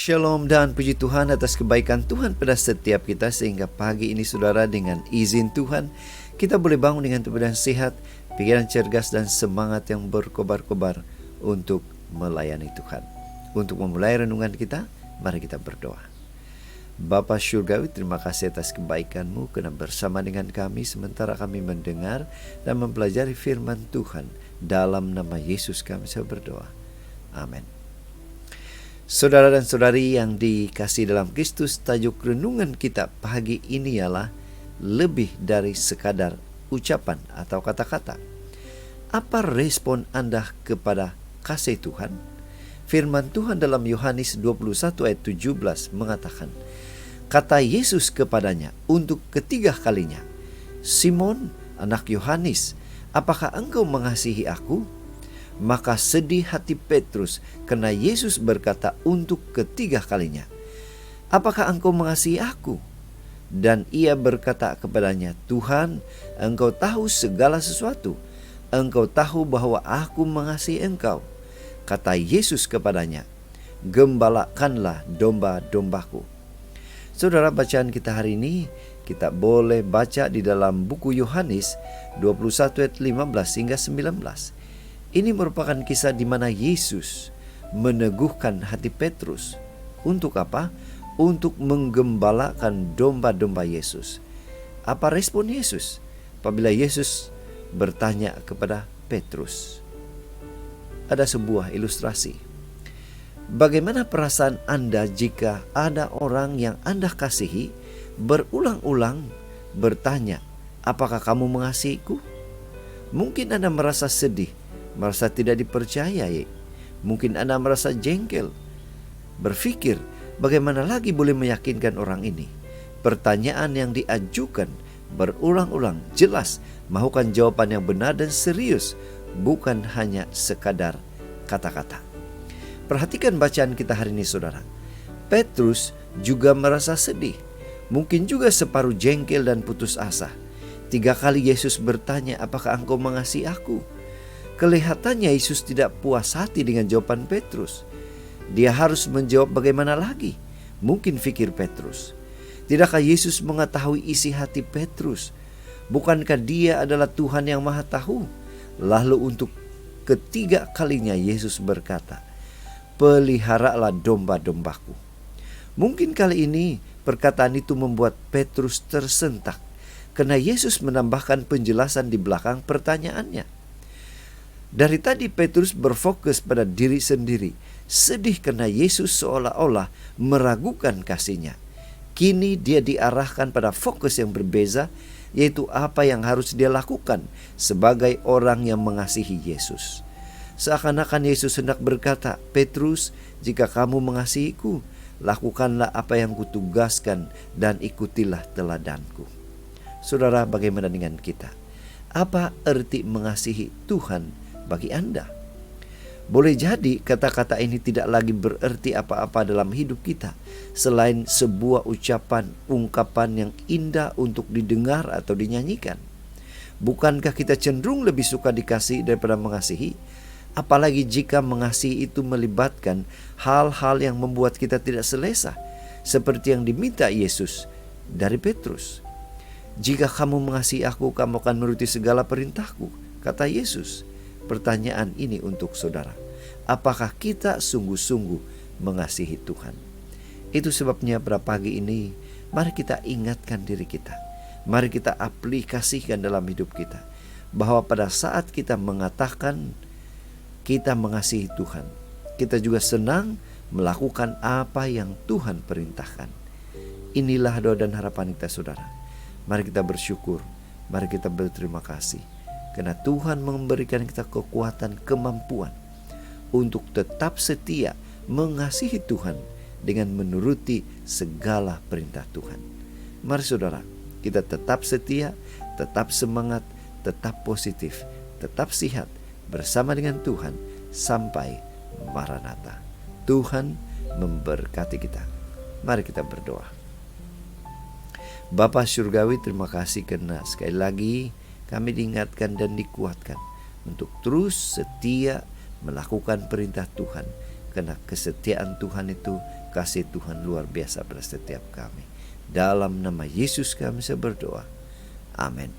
Shalom dan puji Tuhan atas kebaikan Tuhan pada setiap kita, sehingga pagi ini saudara, dengan izin Tuhan kita boleh bangun dengan tubuh dan sehat, pikiran cergas dan semangat yang berkobar-kobar untuk melayani Tuhan. Untuk memulai renungan kita, mari kita berdoa. Bapa Syurgawi, terima kasih atas kebaikan-Mu karena bersama dengan kami sementara kami mendengar dan mempelajari firman Tuhan. Dalam nama Yesus kami berdoa. Amin. Saudara dan saudari yang dikasihi dalam Kristus, tajuk renungan kita pagi ini ialah lebih dari sekadar ucapan atau kata-kata. Apa respon Anda kepada kasih Tuhan? Firman Tuhan dalam Yohanes 21 ayat 17 mengatakan, kata Yesus kepadanya untuk ketiga kalinya, Simon, anak Yohanes, apakah engkau mengasihi aku? Maka sedih hati Petrus karena Yesus berkata untuk ketiga kalinya, apakah engkau mengasihi aku? Dan ia berkata kepadanya, Tuhan, engkau tahu segala sesuatu. Engkau tahu bahwa aku mengasihi engkau. Kata Yesus kepadanya, gembalakanlah domba-dombaku. Saudara, bacaan kita hari ini kita boleh baca di dalam buku Yohanes 21 ayat 15 hingga 19. Ini merupakan kisah di mana Yesus meneguhkan hati Petrus. Untuk apa? Untuk menggembalakan domba-domba Yesus. Apa respon Yesus apabila Yesus bertanya kepada Petrus? Ada sebuah ilustrasi. Bagaimana perasaan Anda jika ada orang yang Anda kasihi berulang-ulang bertanya, apakah kamu mengasihiku? Mungkin Anda merasa sedih, merasa tidak dipercayai. Mungkin Anda merasa jengkel, berpikir bagaimana lagi boleh meyakinkan orang ini. Pertanyaan yang diajukan berulang-ulang jelas mahukan jawaban yang benar dan serius, bukan hanya sekadar kata-kata. Perhatikan bacaan kita hari ini, saudara. Petrus juga merasa sedih, mungkin juga separuh jengkel dan putus asa. 3 kali Yesus bertanya, apakah engkau mengasihi aku? Kelihatannya Yesus tidak puas hati dengan jawaban Petrus. Dia harus menjawab bagaimana lagi? Mungkin pikir Petrus. Tidakkah Yesus mengetahui isi hati Petrus? Bukankah dia adalah Tuhan yang Maha Tahu? Lalu untuk ketiga kalinya Yesus berkata, peliharalah domba-dombaku. Mungkin kali ini perkataan itu membuat Petrus tersentak, karena Yesus menambahkan penjelasan di belakang pertanyaannya. Dari tadi Petrus berfokus pada diri sendiri, sedih karena Yesus seolah-olah meragukan kasihnya. Kini dia diarahkan pada fokus yang berbeza, yaitu apa yang harus dia lakukan sebagai orang yang mengasihi Yesus. Seakan-akan Yesus hendak berkata, Petrus, jika kamu mengasihiku, lakukanlah apa yang kutugaskan dan ikutilah teladanku. Saudara, bagaimana dengan kita? Apa arti mengasihi Tuhan bagi Anda? Boleh jadi kata-kata ini tidak lagi berarti apa-apa dalam hidup kita selain sebuah ucapan, ungkapan yang indah untuk didengar atau dinyanyikan. Bukankah kita cenderung lebih suka dikasihi daripada mengasihi? Apalagi jika mengasihi itu melibatkan hal-hal yang membuat kita tidak selesa, seperti yang diminta Yesus dari Petrus. Jika kamu mengasihi aku, kamu akan menuruti segala perintahku, kata Yesus. Pertanyaan ini untuk saudara. Apakah kita sungguh-sungguh mengasihi Tuhan? Itu sebabnya pada pagi ini, mari kita ingatkan diri kita. Mari kita aplikasikan dalam hidup kita. Bahwa pada saat kita mengatakan kita mengasihi Tuhan, kita juga senang melakukan apa yang Tuhan perintahkan. Inilah doa dan harapan kita, saudara. Mari kita bersyukur, mari kita berterima kasih. Karena Tuhan memberikan kita kekuatan, kemampuan untuk tetap setia mengasihi Tuhan dengan menuruti segala perintah Tuhan. Mari saudara, kita tetap setia, tetap semangat, tetap positif, tetap sehat bersama dengan Tuhan sampai Maranatha. Tuhan memberkati kita. Mari kita berdoa. Bapa Surgawi, terima kasih karena sekali lagi kami diingatkan dan dikuatkan untuk terus setia melakukan perintah Tuhan, karena kesetiaan Tuhan itu, kasih Tuhan luar biasa pada setiap kami. Dalam nama Yesus kami berdoa. Amin.